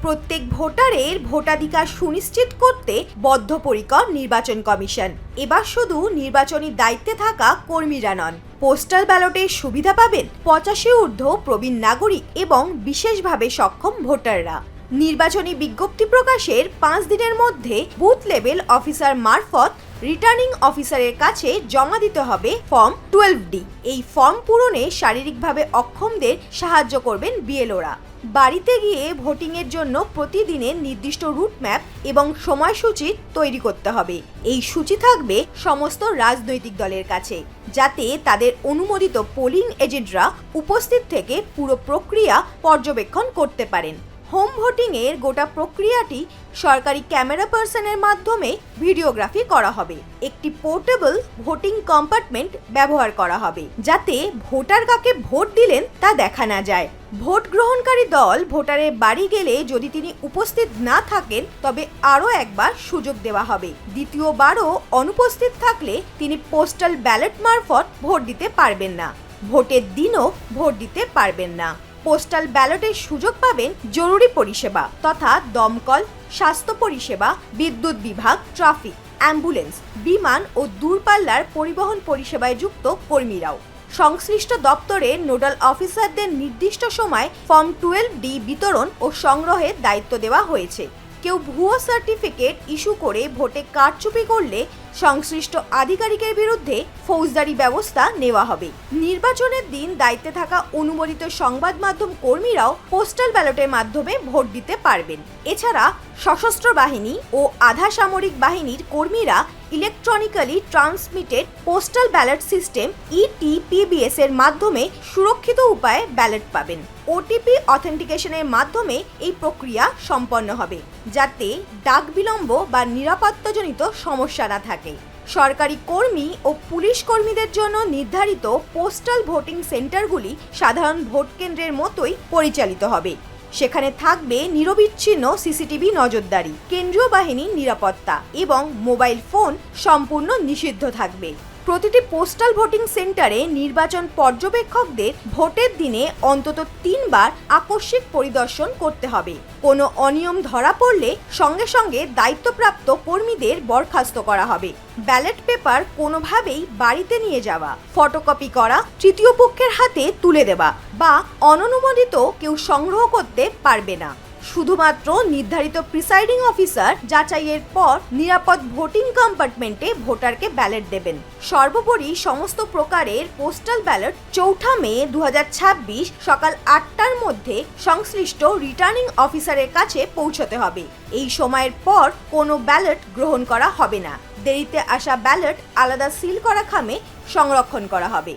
প্রত্যেক ভোটারের ভোটাধিকার সুনিশ্চিত করতে বদ্ধপরিকর নির্বাচন কমিশন। এবার শুধু নির্বাচনী দায়িত্বে থাকা কর্মীরা নন, পোস্টাল ব্যালটের সুবিধা পাবেন 85 ঊর্ধ্ব প্রবীণ নাগরিক এবং বিশেষভাবে সক্ষম ভোটাররা। নির্বাচনী বিজ্ঞপ্তি প্রকাশের 5 দিনের মধ্যে বুথ লেভেল অফিসার মারফত রিটার্নিং অফিসারের কাছে জমা দিতে হবে ফর্ম 12D। এই ফর্ম পূরণে শারীরিকভাবে অক্ষমদের সাহায্য করবেন বিএলওরা। বাড়িতে গিয়ে ভোটিং এর জন্য প্রতিদিনের নির্দিষ্ট রুট ম্যাপ এবং সময়সূচি তৈরি করতে হবে। এই সূচি থাকবে সমস্ত রাজনৈতিক দলের কাছে, যাতে তাদের অনুমোদিত পোলিং এজেন্টরা উপস্থিত থেকে পুরো প্রক্রিয়া পর্যবেক্ষণ করতে পারেন। হোম ভোটিং এর গোটা প্রক্রিয়াটি সরকারি ক্যামেরা পার্সনের মাধ্যমে ভিডিওগ্রাফি করা হবে। একটি পোর্টেবল ভোটিং কম্পার্টমেন্ট ব্যবহার করা হবে, যাতে ভোটার কাকে ভোট দিলেন তা দেখা না যায়। ভোট গ্রহণকারী দল ভোটারের বাড়ি গেলে যদি তিনি উপস্থিত না থাকেন, তবে আরও একবার সুযোগ দেওয়া হবে। দ্বিতীয়বারও অনুপস্থিত থাকলে তিনি পোস্টাল ব্যালট মারফত ভোট দিতে পারবেন না। ভোটের দিনও ভোট দিতে পারবেন না। পোস্টাল ব্যালটের সুযোগ পাবেন জরুরি পরিষেবা তথা দমকল, স্বাস্থ্য পরিষেবা, বিদ্যুৎ বিভাগ, ট্রাফিক, অ্যাম্বুলেন্স, বিমান ও দূরপাল্লার পরিবহন পরিষেবায় যুক্ত কর্মীরাও। সংশ্লিষ্ট দপ্তরের নোডাল অফিসারদের নির্দিষ্ট সময় ফর্ম 12D বিতরণ ও সংগ্রহের দায়িত্ব দেওয়া হয়েছে। কেউ ভুয়ো সার্টিফিকেট ইস্যু করে ভোটে কারচুপি করলে সংশ্লিষ্ট আধিকারিকের বিরুদ্ধে ফৌজদারি ব্যবস্থা নেওয়া হবে। নির্বাচনের দিন দায়িত্বে থাকা অনুমোদিত সংবাদ মাধ্যম কর্মীরাও পোস্টাল ব্যালটের মাধ্যমে ভোট দিতে পারবেন। এছাড়া সশস্ত্র বাহিনী ও আধা সামরিক বাহিনীর কর্মীরা electronically transmitted postal ballot system ETPBS এর মাধ্যমে সুরক্ষিত উপায়ে ব্যালট পাবেন। ওটিপি অথেন্টিকেশনের মাধ্যমে এই প্রক্রিয়া সম্পন্ন হবে, যাতে ডাক বিলম্ব বা নিরাপত্তাজনিত সমস্যা না থাকে। সরকারি কর্মী ও পুলিশ কর্মীদের জন্য নির্ধারিত পোস্টাল ভোটিং সেন্টারগুলি সাধারণ ভোট কেন্দ্রের মতোই পরিচালিত হবে। সেখানে থাকবে নিরবিচ্ছিন্ন সিসিটিভি নজরদারি, কেন্দ্রীয় বাহিনীর নিরাপত্তা এবং মোবাইল ফোন সম্পূর্ণ নিষিদ্ধ থাকবে। প্রতিটি পোস্টাল ভোটিং সেন্টারে নির্বাচন পর্যবেক্ষকদের ভোটের দিনে অন্তত 3 বার আকস্মিক পরিদর্শন করতে হবে। কোনো অনিয়ম ধরা পড়লে সঙ্গে সঙ্গে দায়িত্বপ্রাপ্ত কর্মীদের বরখাস্ত করা হবে। ব্যালট পেপার কোনোভাবেই বাড়িতে নিয়ে যাওয়া, ফটোকপি করা, তৃতীয় পক্ষের হাতে তুলে দেওয়া বা অননুমোদিত কেউ সংগ্রহ করতে পারবে না। শুধুমাত্র নির্ধারিত প্রিসাইডিং অফিসার যাচাইয়ের পর নিরাপদ ভোটিং কম্পার্টমেন্টে ভোটারকে ব্যালট দেবেন। সর্বোপরি সমস্ত প্রকারের পোস্টাল ব্যালট 4 মে 2026 সকাল 8টার মধ্যে সংশ্লিষ্ট রিটার্নিং অফিসারের কাছে পৌঁছতে হবে। এই সময়ের পর কোনো ব্যালট গ্রহণ করা হবে না। দেরিতে আসা ব্যালট আলাদা সিল করা খামে সংরক্ষণ করা হবে।